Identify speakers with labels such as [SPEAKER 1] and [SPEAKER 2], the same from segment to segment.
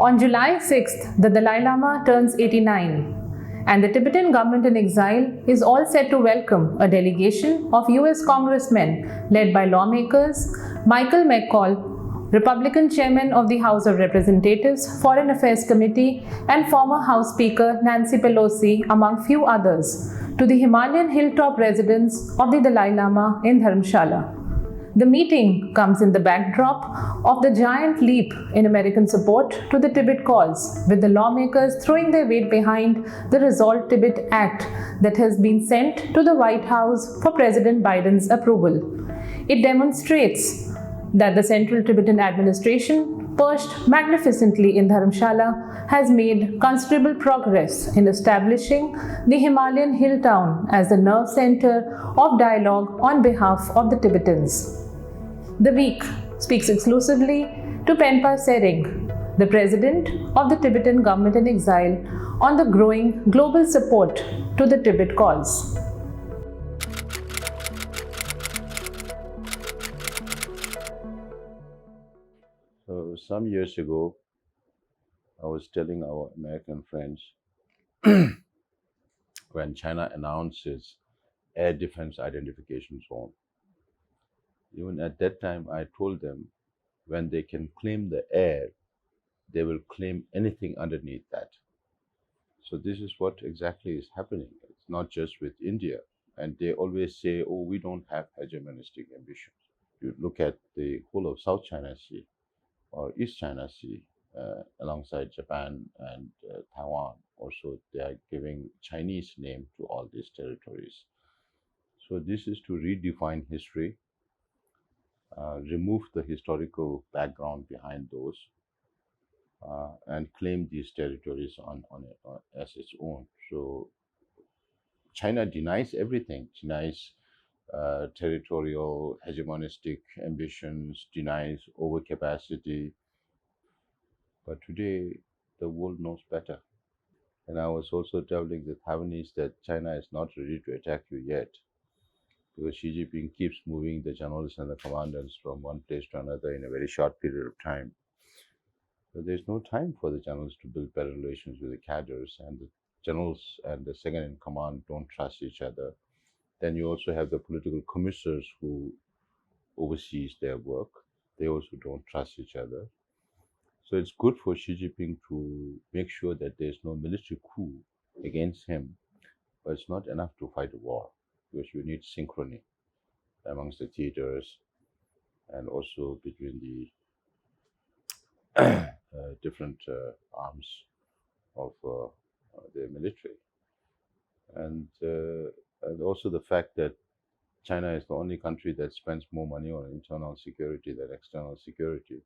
[SPEAKER 1] On July 6th, the Dalai Lama turns 89, and the Tibetan government in exile is all set to welcome a delegation of US congressmen led by lawmakers Michael McCall, Republican chairman of the House of Representatives Foreign Affairs Committee, and former House Speaker Nancy Pelosi, among few others, to the Himalayan hilltop residence of the Dalai Lama in Dharamshala. The meeting comes in the backdrop of the giant leap in American support to the Tibet cause, with the lawmakers throwing their weight behind the Resolve Tibet Act that has been sent to the White House for President Biden's approval. It demonstrates that the Central Tibetan administration, perched magnificently in Dharamshala, has made considerable progress in establishing the Himalayan hill town as the nerve center of dialogue on behalf of the Tibetans. The Week speaks exclusively to Penpa Tsering, the president of the Tibetan government in exile, on the growing global support to the Tibet cause.
[SPEAKER 2] So some years ago, I was telling our American friends when China announced its air defense identification zone. Even at that time, I told them when they can claim the air, they will claim anything underneath that. So this is what exactly is happening. It's not just with India. And they always say, oh, we don't have hegemonistic ambitions. You look at the whole of South China Sea or East China Sea, alongside Japan and Taiwan. Also, they are giving Chinese name to all these territories. So this is to redefine history, remove the historical background behind those, and claim these territories as its own. So China denies everything, denies territorial hegemonistic ambitions, denies overcapacity. But today, the world knows better. And I was also telling the Taiwanese that China is not ready to attack you yet, because Xi Jinping keeps moving the generals and the commandants from one place to another in a very short period of time. So there's no time for the generals to build better relations with the cadres, and the generals and the second in command don't trust each other. Then you also have the political commissars who oversees their work. They also don't trust each other. So it's good for Xi Jinping to make sure that there's no military coup against him, but it's not enough to fight a war, because you need synchrony amongst the theaters and also between the different arms of the military. And also the fact that China is the only country that spends more money on internal security than external security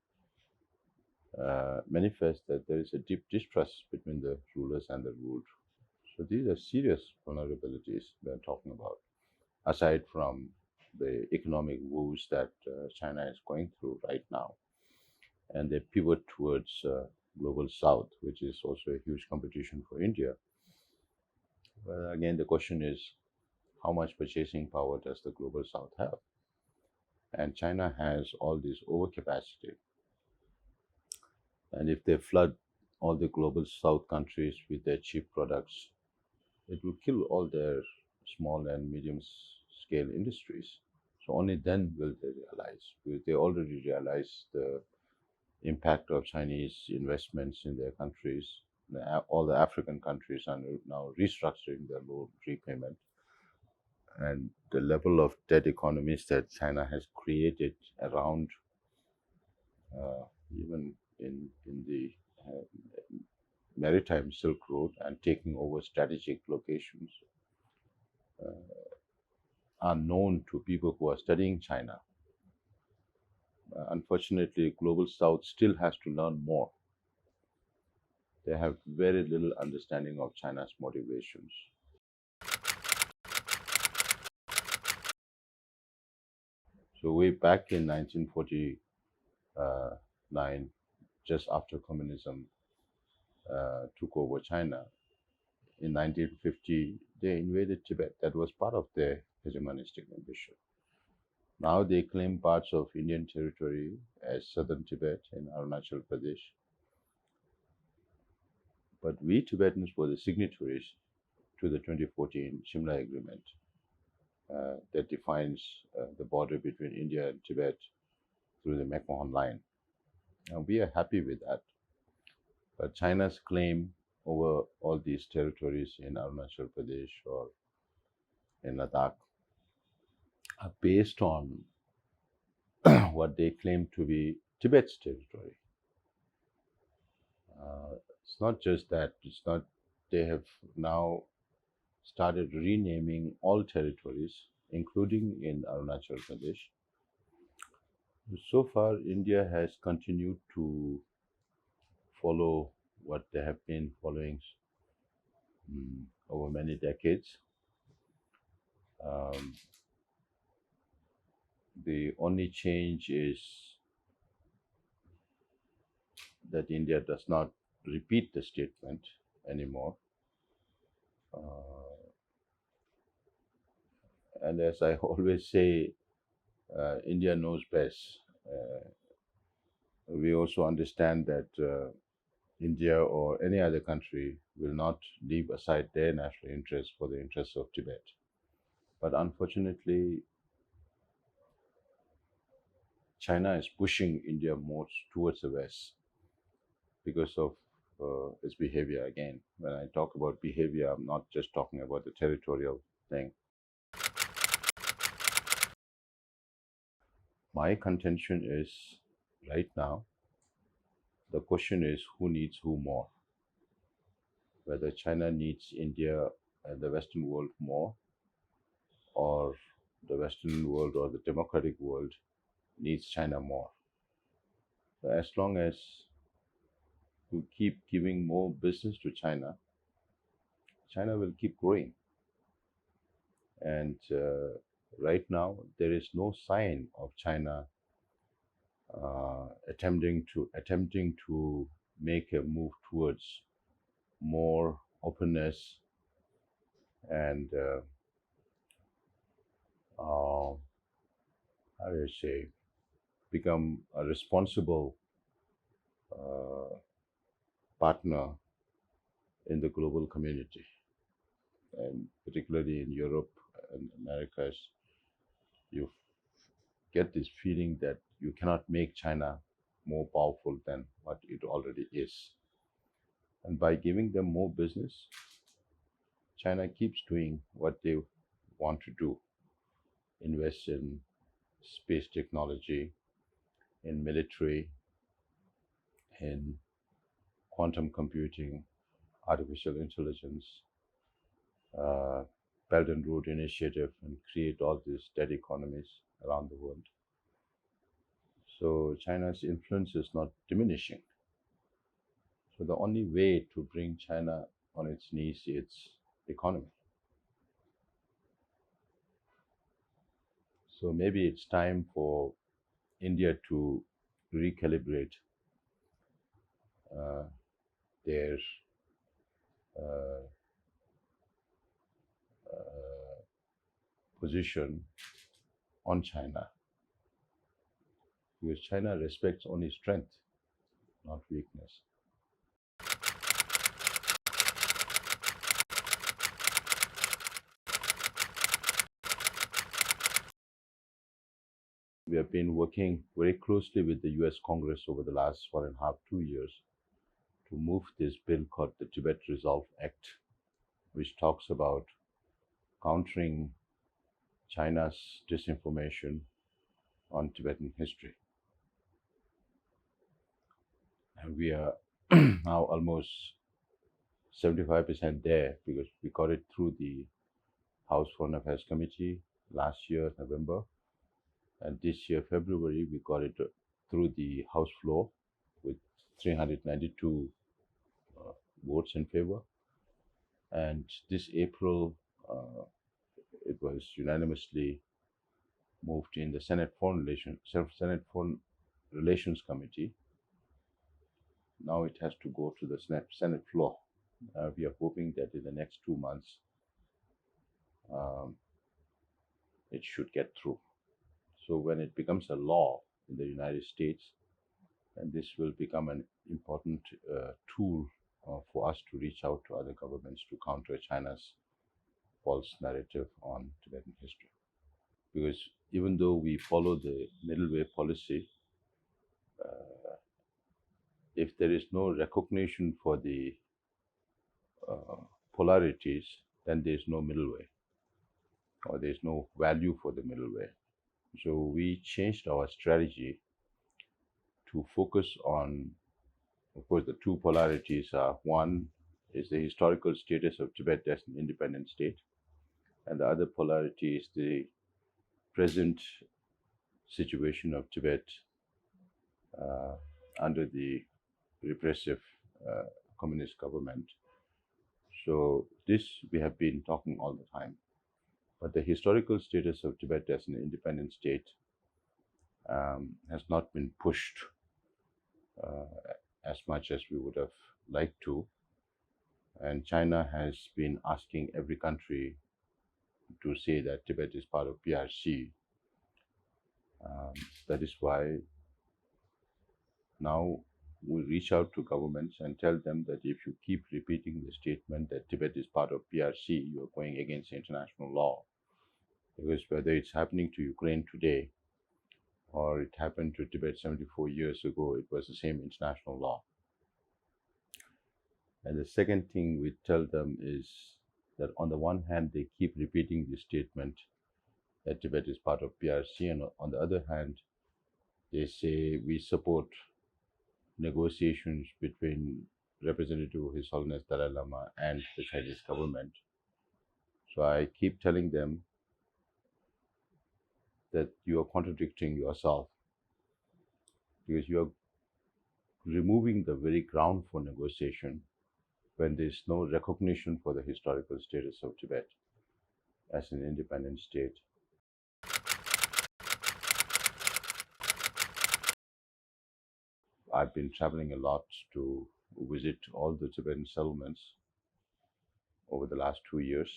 [SPEAKER 2] manifests that there is a deep distrust between the rulers and the ruled. So these are serious vulnerabilities we're talking about, aside from the economic woes that China is going through right now. And they pivot towards global south, which is also a huge competition for India. But again, the question is, how much purchasing power does the global south have? And China has all this overcapacity. And if they flood all the global south countries with their cheap products, it will kill all their small and medium scale industries. So only then will they realize, because they already realize the impact of Chinese investments in their countries. All the African countries are now restructuring their loan repayment. And the level of debt economies that China has created around, even in the maritime Silk Road and taking over strategic locations, are known to people who are studying China. Unfortunately, Global South still has to learn more. They have very little understanding of China's motivations. So way back in 1949, just after communism took over China, in 1950, they invaded Tibet. That was part of their hegemonistic ambition. Now they claim parts of Indian territory as southern Tibet in Arunachal Pradesh. But we Tibetans were the signatories to the 2014 Simla Agreement that defines the border between India and Tibet through the McMahon Line. And we are happy with that. But China's claim over all these territories in Arunachal Pradesh or in Ladakh are based on what they claim to be Tibet's territory. It's not just that, they have now started renaming all territories, including in Arunachal Pradesh. So far, India has continued to follow what they have been following over many decades. The only change is that India does not repeat the statement anymore. And as I always say, India knows best. We also understand that India or any other country will not leave aside their national interests for the interests of Tibet. But unfortunately, China is pushing India more towards the West because of its behavior. Again, when I talk about behavior, I'm not just talking about the territorial thing. My contention is, right now, the question is who needs who more? Whether China needs India and the Western world more, or the Western world or the democratic world needs China more. So as long as you keep giving more business to China, China will keep growing. And right now, there is no sign of China attempting to make a move towards more openness and how do I say, become a responsible partner in the global community, and particularly in Europe and Americas. You get this feeling that you cannot make China more powerful than what it already is. And by giving them more business, China keeps doing what they want to do: invest in space technology, in military, in quantum computing, artificial intelligence, Belt and Road Initiative, and create all these dead economies around the world. So China's influence is not diminishing. So the only way to bring China on its knees is economy. So maybe it's time for India to recalibrate their uh, position on China, because China respects only strength, not weakness. We have been working very closely with the US Congress over the last 1.5, 2 years to move this bill called the Tibet Resolve Act, which talks about countering China's disinformation on Tibetan history. And we are now almost 75% there, because we got it through the House Foreign Affairs Committee last year, November. And this year, February, we got it through the House floor with 392 votes in favor. And this April, it was unanimously moved in the Senate Foreign Relations Committee. Now it has to go to the Senate floor. We are hoping that in the next 2 months, it should get through. So when it becomes a law in the United States, and this will become an important tool for us to reach out to other governments to counter China's false narrative on Tibetan history. Because even though we follow the middle way policy, if there is no recognition for the polarities, then there is no middle way, or there is no value for the middle way. So we changed our strategy to focus on, of course, the two polarities are: one is the historical status of Tibet as an independent state, and the other polarity is the present situation of Tibet under the repressive communist government. So this we have been talking all the time. But the historical status of Tibet as an independent state has not been pushed as much as we would have liked to. And China has been asking every country to say that Tibet is part of PRC. That is why now we reach out to governments and tell them that if you keep repeating the statement that Tibet is part of PRC, you are going against international law. Because whether it's happening to Ukraine today or it happened to Tibet 74 years ago, it was the same international law. And the second thing we tell them is that on the one hand, they keep repeating the statement that Tibet is part of PRC, and on the other hand, they say we support negotiations between representative of His Holiness Dalai Lama and the Chinese government. So I keep telling them that you are contradicting yourself, because you are removing the very ground for negotiation when there is no recognition for the historical status of Tibet as an independent state. I've been traveling a lot to visit all the Tibetan settlements over the last 2 years,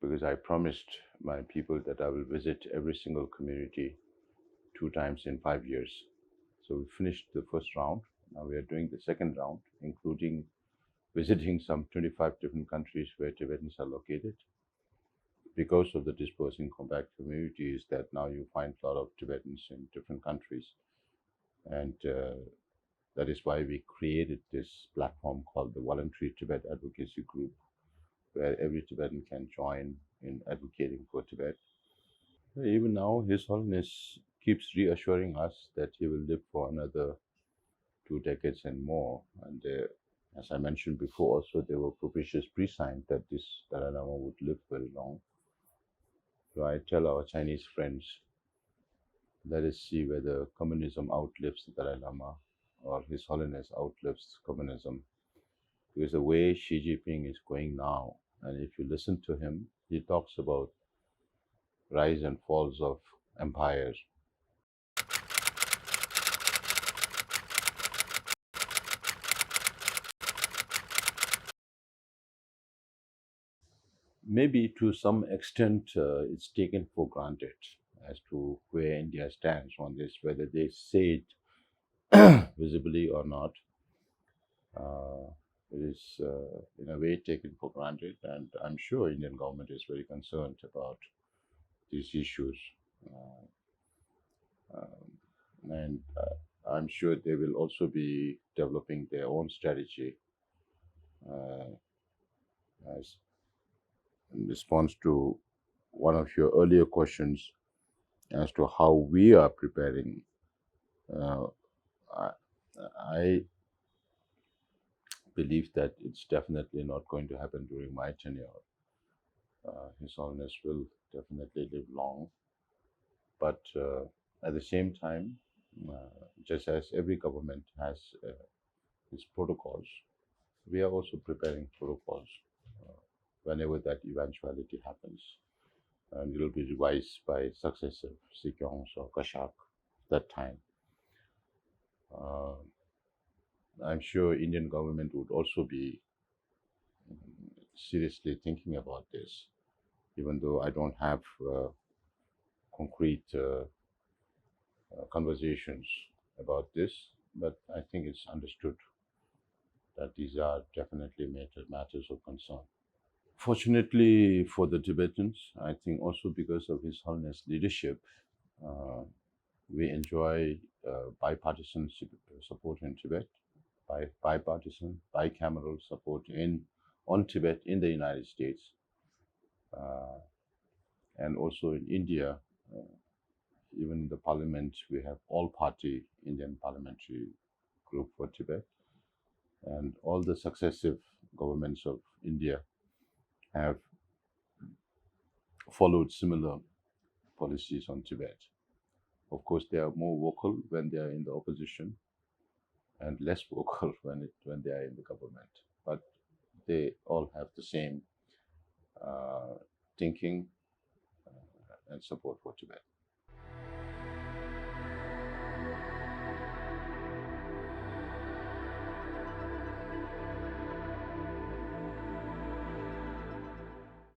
[SPEAKER 2] because I promised my people that I will visit every single community 2 times in 5 years. So we finished the first round. Now we are doing the second round, including visiting some 25 different countries where Tibetans are located. Because of the dispersing compact communities, that now you find a lot of Tibetans in different countries. And that is why we created this platform called the Voluntary Tibet Advocacy Group, where every Tibetan can join in advocating for Tibet. Even now, His Holiness keeps reassuring us that he will live for another 2 decades and more. And as I mentioned before, also there were propitious pre-signs that this Dalai Lama would live very long. So I tell our Chinese friends, let us see whether communism outlives the Dalai Lama or His Holiness outlives communism. Because the way Xi Jinping is going now, and if you listen to him, he talks about rise and falls of empires. Maybe to some extent it's taken for granted as to where India stands on this, whether they say it visibly or not. It is in a way taken for granted, and I'm sure Indian government is very concerned about these issues. And I'm sure they will also be developing their own strategy as in response to one of your earlier questions as to how we are preparing. I believe that it's definitely not going to happen during my tenure. His Holiness will definitely live long, but at the same time, just as every government has its protocols, we are also preparing protocols whenever that eventuality happens, and it will be revised by successive Sikyongs or Kashak that time. I'm sure Indian government would also be seriously thinking about this, even though I don't have concrete conversations about this, but I think it's understood that these are definitely matters of concern. Fortunately for the Tibetans, I think also because of His Holiness leadership, uh, we enjoy bipartisan support in Tibet, bipartisan, bicameral support on Tibet in the United States, uh, and also in India. Even in the parliament, we have all-party Indian parliamentary group for Tibet, and all the successive governments of India have followed similar policies on Tibet. Of course, they are more vocal when they are in the opposition, and less vocal when they are in the government. But they all have the same thinking and support for Tibet.